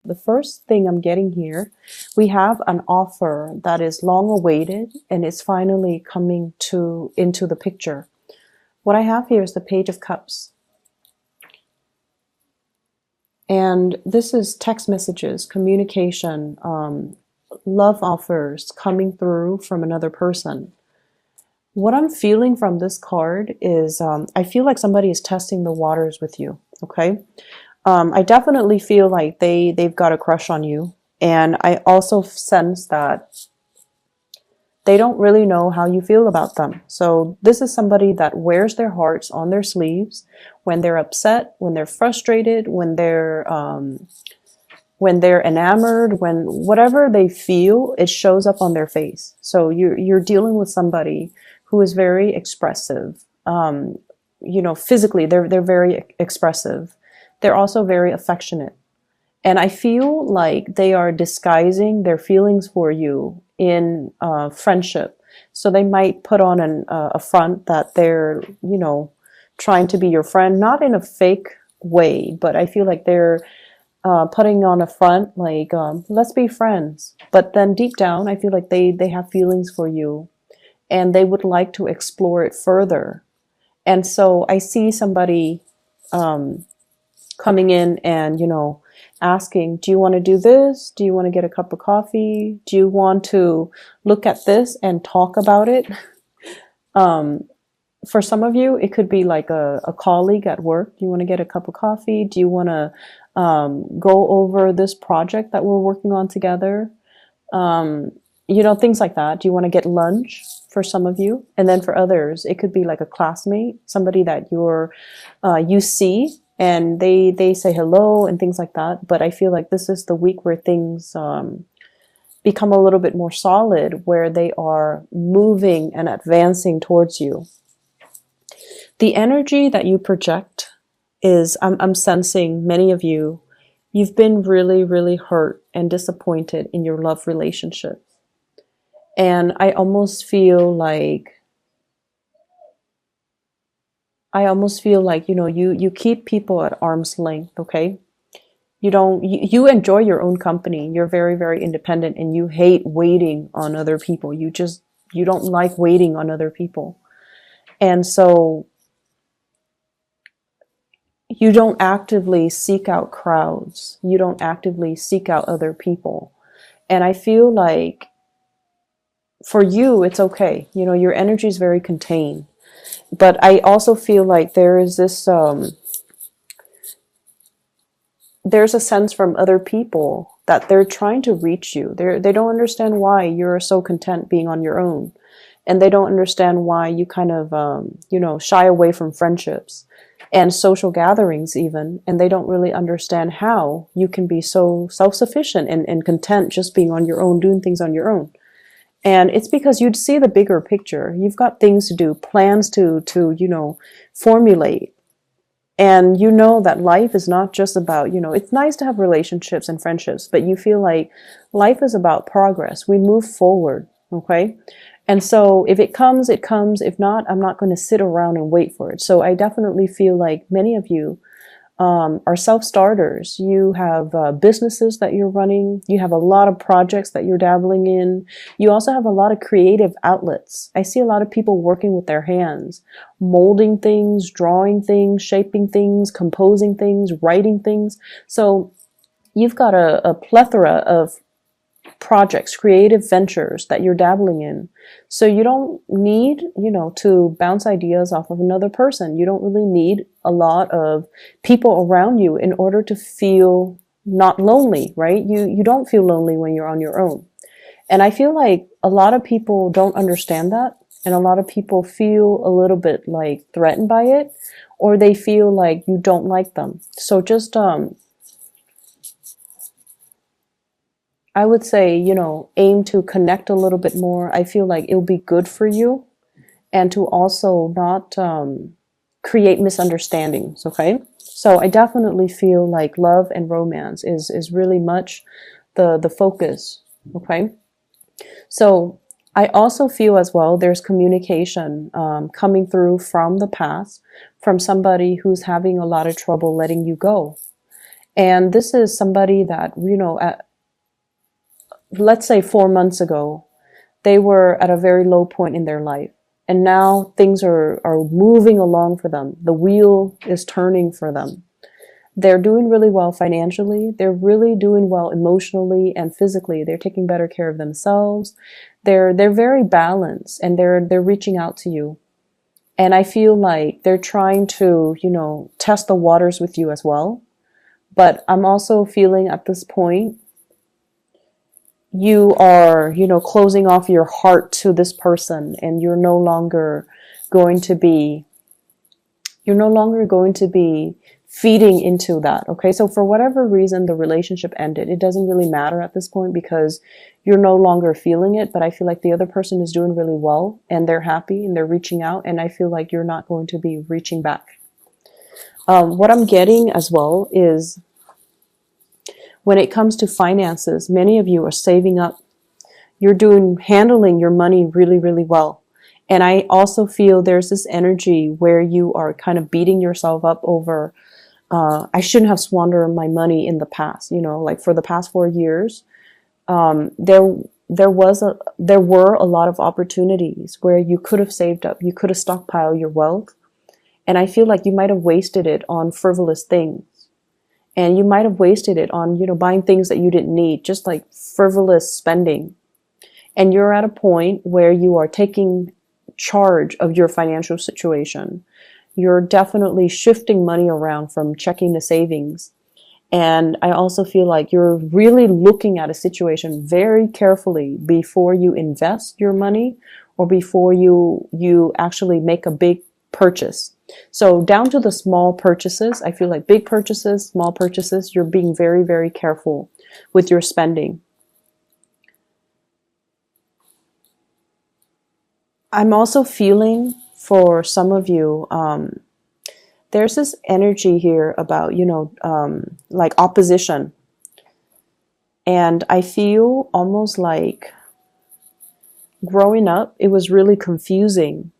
The first thing I'm getting here, we have an offer that is long awaited and is finally coming into the picture. What I have here is the Page of Cups. And this is text messages, communication, love offers coming through from another person. What I'm feeling from this card is I feel like somebody is testing the waters with you, okay? I definitely feel like they've got a crush on you. And I also sense that they don't really know how you feel about them. So this is somebody that wears their hearts on their sleeves when they're upset, when they're frustrated, when they're enamored, when whatever they feel, it shows up on their face. So you're dealing with somebody who is very expressive. You know, physically, they're very expressive. They're also very affectionate. And I feel like they are disguising their feelings for you in friendship. So they might put on a front that they're, you know, trying to be your friend, not in a fake way, but I feel like they're putting on a front like, let's be friends. But then deep down, I feel like they have feelings for you and they would like to explore it further. And so I see somebody coming in and, you know, asking, do you want to do this? Do you want to get a cup of coffee? Do you want to look at this and talk about it? For some of you, it could be like a colleague at work. Do you want to get a cup of coffee? Do you want to go over this project that we're working on together? You know, things like that. Do you want to get lunch for some of you? And then for others, it could be like a classmate, somebody that you see and they say hello and things like that. But I feel like this is the week where things become a little bit more solid, where they are moving and advancing towards you. The energy that you project is, I'm sensing many of you, you've been really, really hurt and disappointed in your love relationship. And I almost feel like, you know, you keep people at arm's length, okay? You enjoy your own company. You're very, very independent and you hate waiting on other people. You don't like waiting on other people. And so you don't actively seek out crowds. You don't actively seek out other people. And I feel like for you, it's okay. You know, your energy is very contained. But I also feel like there is this, there's a sense from other people that they're trying to reach you. They don't understand why you're so content being on your own. And they don't understand why you kind of, you know, shy away from friendships and social gatherings even. And they don't really understand how you can be so self-sufficient and content just being on your own, doing things on your own. And it's because you'd see the bigger picture. You've got things to do, plans to you know, formulate. And you know that life is not just about, you know, it's nice to have relationships and friendships, but you feel like life is about progress. We move forward, okay? And so if it comes, it comes. If not, I'm not going to sit around and wait for it. So I definitely feel like many of you are self-starters. You have businesses that you're running. You have a lot of projects that you're dabbling in. You also have a lot of creative outlets. I see a lot of people working with their hands, molding things, drawing things, shaping things, composing things, writing things. So you've got a plethora of projects, creative ventures that you're dabbling in. So you don't need, you know, to bounce ideas off of another person. You don't really need a lot of people around you in order to feel not lonely, right? You don't feel lonely when you're on your own. And I feel like a lot of people don't understand that. And a lot of people feel a little bit like threatened by it, or they feel like you don't like them. So just, I would say, you know, aim to connect a little bit more. I feel like it'll be good for you, and to also not create misunderstandings, okay? So I definitely feel like love and romance is really much the focus, okay? So I also feel as well there's communication coming through from the past, from somebody who's having a lot of trouble letting you go. And this is somebody that, let's say 4 months ago, they were at a very low point in their life. And now things are moving along for them. The wheel is turning for them. They're doing really well financially. They're really doing well emotionally and physically. They're taking better care of themselves. They're very balanced, and they're reaching out to you. And I feel like they're trying to, test the waters with you as well. But I'm also feeling at this point, you are, closing off your heart to this person, and you're no longer going to be feeding into that. Okay. So for whatever reason, the relationship ended. It doesn't really matter at this point because you're no longer feeling it. But I feel like the other person is doing really well, and they're happy, and they're reaching out. And I feel like you're not going to be reaching back. What I'm getting as well is, when it comes to finances, many of you are saving up. You're handling your money really, really well. And I also feel there's this energy where you are kind of beating yourself up over, I shouldn't have squandered my money in the past. Like for the past 4 years, there were a lot of opportunities where you could have saved up, you could have stockpiled your wealth. And I feel like you might have wasted it on frivolous things. And you might have wasted it on, buying things that you didn't need, just like frivolous spending. And you're at a point where you are taking charge of your financial situation. You're definitely shifting money around from checking to savings. And I also feel like you're really looking at a situation very carefully before you invest your money or before you actually make a big purchase. So down to the small purchases, I feel like big purchases, small purchases, you're being very, very careful with your spending. I'm also feeling for some of you, there's this energy here about, like opposition. And I feel almost like growing up, it was really confusing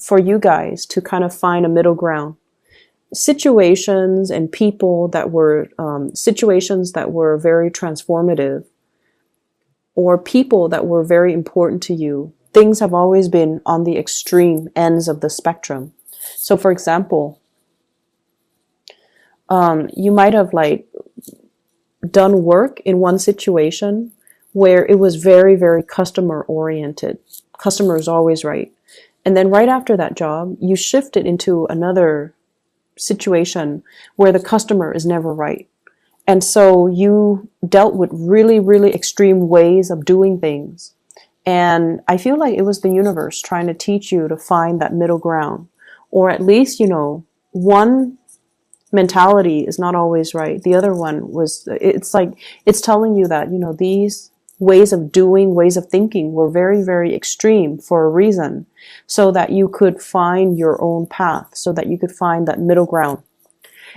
for you guys to kind of find a middle ground. Situations and people that were, situations that were very transformative, or people that were very important to you, things have always been on the extreme ends of the spectrum. So for example, you might have like done work in one situation where it was very, very customer oriented. Customer is always right. And then right after that job, you shifted into another situation where the customer is never right. And so you dealt with really, really extreme ways of doing things. And I feel like it was the universe trying to teach you to find that middle ground. Or at least, one mentality is not always right. The other one it's like, it's telling you that, these ways of doing, ways of thinking were very, very extreme for a reason, so that you could find your own path, so that you could find that middle ground.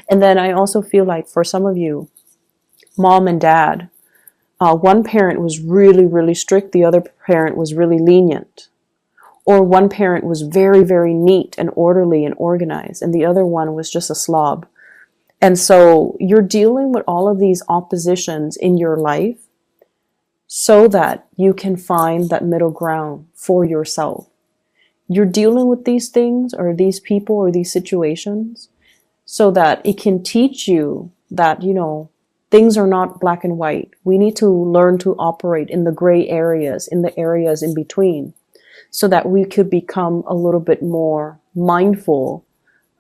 And then I also feel like for some of you, mom and dad, one parent was really, really strict, the other parent was really lenient. Or one parent was very, very neat and orderly and organized, and the other one was just a slob. And so you're dealing with all of these oppositions in your life so that you can find that middle ground for yourself. You're dealing with these things or these people or these situations so that it can teach you that, things are not black and white. We need to learn to operate in the gray areas, in the areas in between, so that we could become a little bit more mindful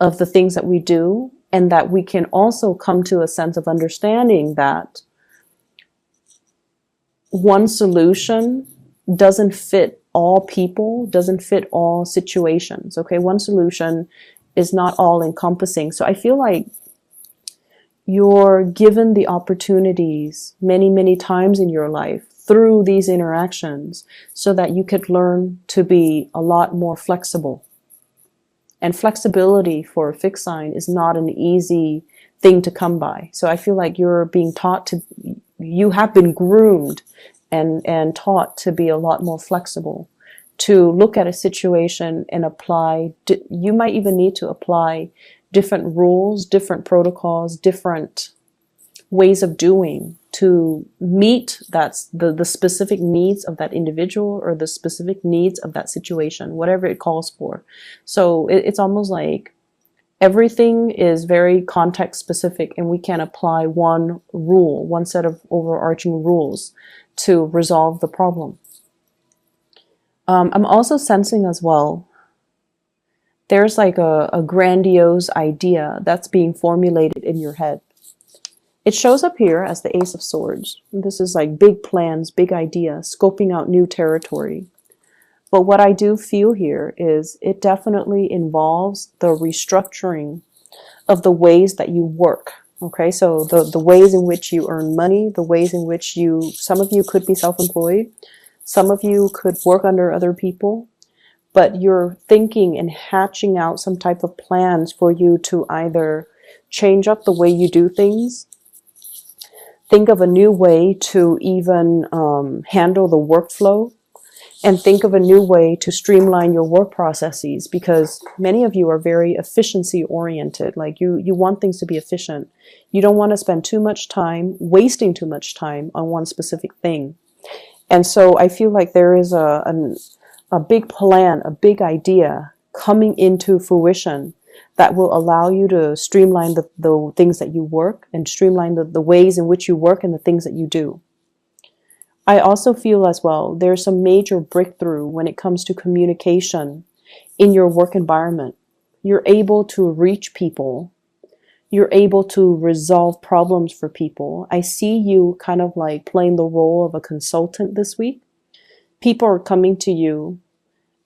of the things that we do, and that we can also come to a sense of understanding that one solution doesn't fit all people, doesn't fit all situations. Okay, one solution is not all encompassing. So I feel like you're given the opportunities many, many times in your life through these interactions so that you could learn to be a lot more flexible. And flexibility for a fixed sign is not an easy thing to come by. So I feel like you're being taught you have been groomed and taught to be a lot more flexible, to look at a situation and apply. You might even need to apply different rules, different protocols, different ways of doing to meet the specific needs of that individual or the specific needs of that situation, whatever it calls for. So it's almost like everything is very context specific, and we can apply one rule, one set of overarching rules to resolve the problem. I'm also sensing as well, there's like a grandiose idea that's being formulated in your head. It shows up here as the Ace of Swords. This is like big plans, big idea, scoping out new territory. But what I do feel here is it definitely involves the restructuring of the ways that you work. Okay, so the ways in which you earn money, the ways in which some of you could be self-employed, some of you could work under other people, but you're thinking and hatching out some type of plans for you to either change up the way you do things, think of a new way to even handle the workflow, and think of a new way to streamline your work processes, because many of you are very efficiency oriented. Like you want things to be efficient. You don't want to spend too much time, wasting too much time on one specific thing. And so I feel like there is a big plan, a big idea coming into fruition that will allow you to streamline the things that you work, and streamline the ways in which you work and the things that you do. I also feel as well, there's a major breakthrough when it comes to communication in your work environment. You're able to reach people. You're able to resolve problems for people. I see you kind of like playing the role of a consultant this week. People are coming to you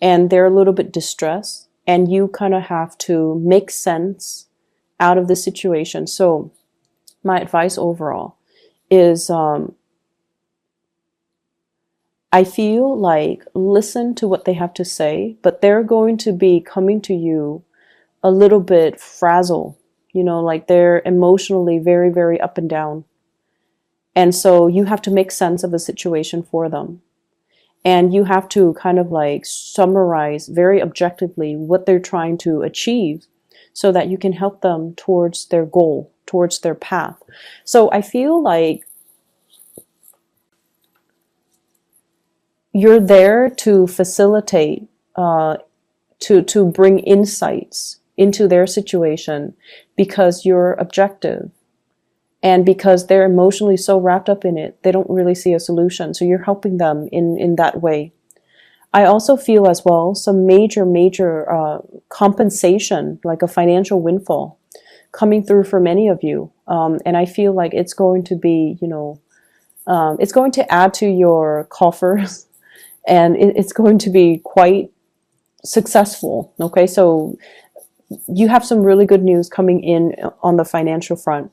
and they're a little bit distressed, and you kind of have to make sense out of the situation. So my advice overall is I feel like listen to what they have to say, but they're going to be coming to you a little bit frazzled, like they're emotionally very, very up and down. And so you have to make sense of the situation for them. And you have to kind of like summarize very objectively what they're trying to achieve so that you can help them towards their goal, towards their path. So I feel like you're there to facilitate, to bring insights into their situation, because you're objective. And because they're emotionally so wrapped up in it, they don't really see a solution. So you're helping them in that way. I also feel as well some major compensation, like a financial windfall, coming through for many of you. And I feel like it's going to be, it's going to add to your coffers, and it's going to be quite successful. Okay, so you have some really good news coming in on the financial front.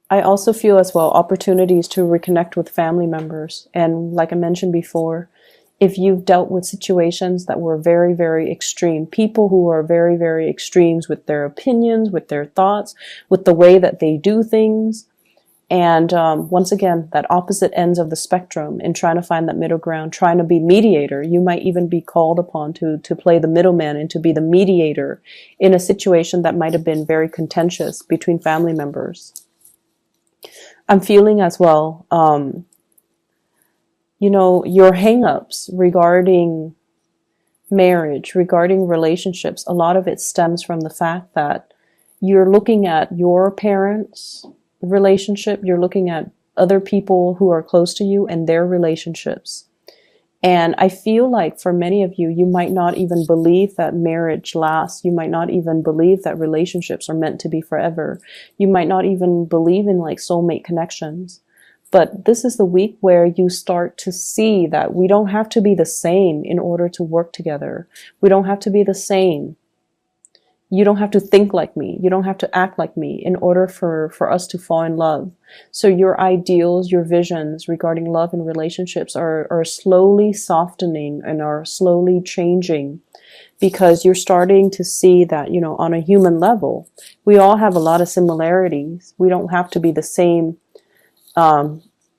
I also feel as well opportunities to reconnect with family members. And like I mentioned before, if you've dealt with situations that were very, very extreme, people who are very, very extremes with their opinions, with their thoughts, with the way that they do things, and once again, that opposite ends of the spectrum, and trying to find that middle ground, trying to be mediator. You might even be called upon to play the middleman and to be the mediator in a situation that might have been very contentious between family members. I'm feeling as well, your hang-ups regarding marriage, regarding relationships, a lot of it stems from the fact that you're looking at your parents' relationship, you're looking at other people who are close to you and their relationships. And I feel like for many of you, you might not even believe that marriage lasts. You might not even believe that relationships are meant to be forever. You might not even believe in like soulmate connections. But this is the week where you start to see that we don't have to be the same in order to work together. We don't have to be the same. You don't have to think like me. You don't have to act like me in order for us to fall in love. So your ideals, your visions regarding love and relationships are slowly softening and are slowly changing, because you're starting to see that, on a human level, we all have a lot of similarities. We don't have to be the same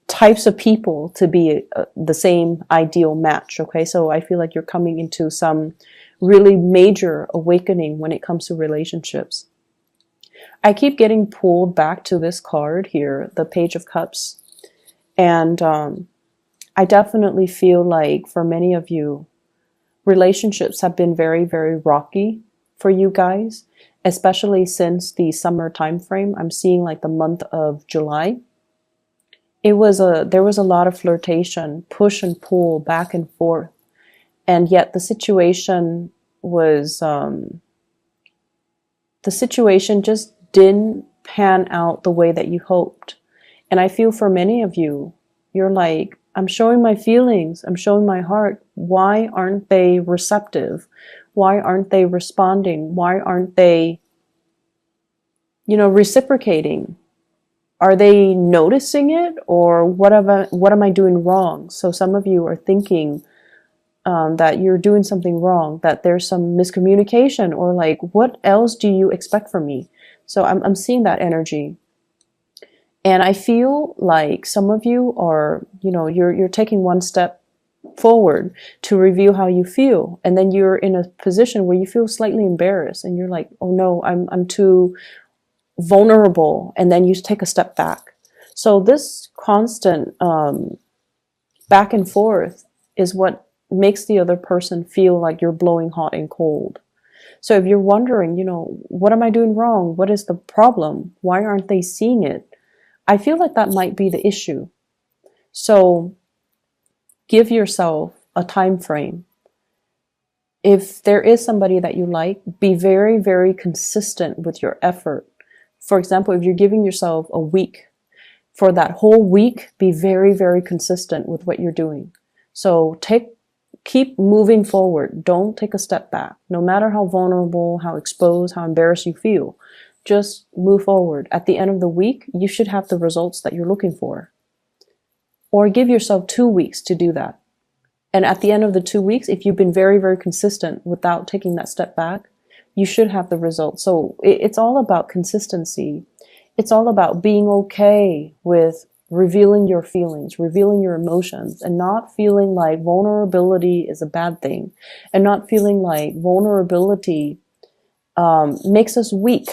types of people to be the same ideal match. Okay, so I feel like you're coming into some really major awakening when it comes to relationships. I keep getting pulled back to this card here, the Page of Cups. And I definitely feel like for many of you, relationships have been very, very rocky for you guys, especially since the summer time frame. I'm seeing like the month of July. There was a lot of flirtation, push and pull, back and forth. And yet the situation just didn't pan out the way that you hoped. And I feel for many of you, you're like, I'm showing my feelings, I'm showing my heart. Why aren't they receptive? Why aren't they responding? Why aren't they, reciprocating? Are they noticing it, or what am I doing wrong? So some of you are thinking that you're doing something wrong, that there's some miscommunication, or like, what else do you expect from me? So I'm seeing that energy. And I feel like some of you are, you're taking one step forward to reveal how you feel. And then you're in a position where you feel slightly embarrassed and you're like, oh no, I'm too vulnerable. And then you take a step back. So this constant back and forth is what makes the other person feel like you're blowing hot and cold. So if you're wondering, what am I doing wrong? What is the problem? Why aren't they seeing it? I feel like that might be the issue. So give yourself a time frame. If there is somebody that you like, be very, very consistent with your effort. For example, if you're giving yourself a week, for that whole week, be very, very consistent with what you're doing. So keep moving forward. Don't take a step back. No matter how vulnerable, how exposed, how embarrassed you feel, just move forward. At the end of the week, you should have the results that you're looking for. Or give yourself 2 weeks to do that. And at the end of the 2 weeks, if you've been very, very consistent without taking that step back, you should have the results. So it's all about consistency. It's all about being okay with revealing your feelings, revealing your emotions, and not feeling like vulnerability is a bad thing, and not feeling like vulnerability makes us weak.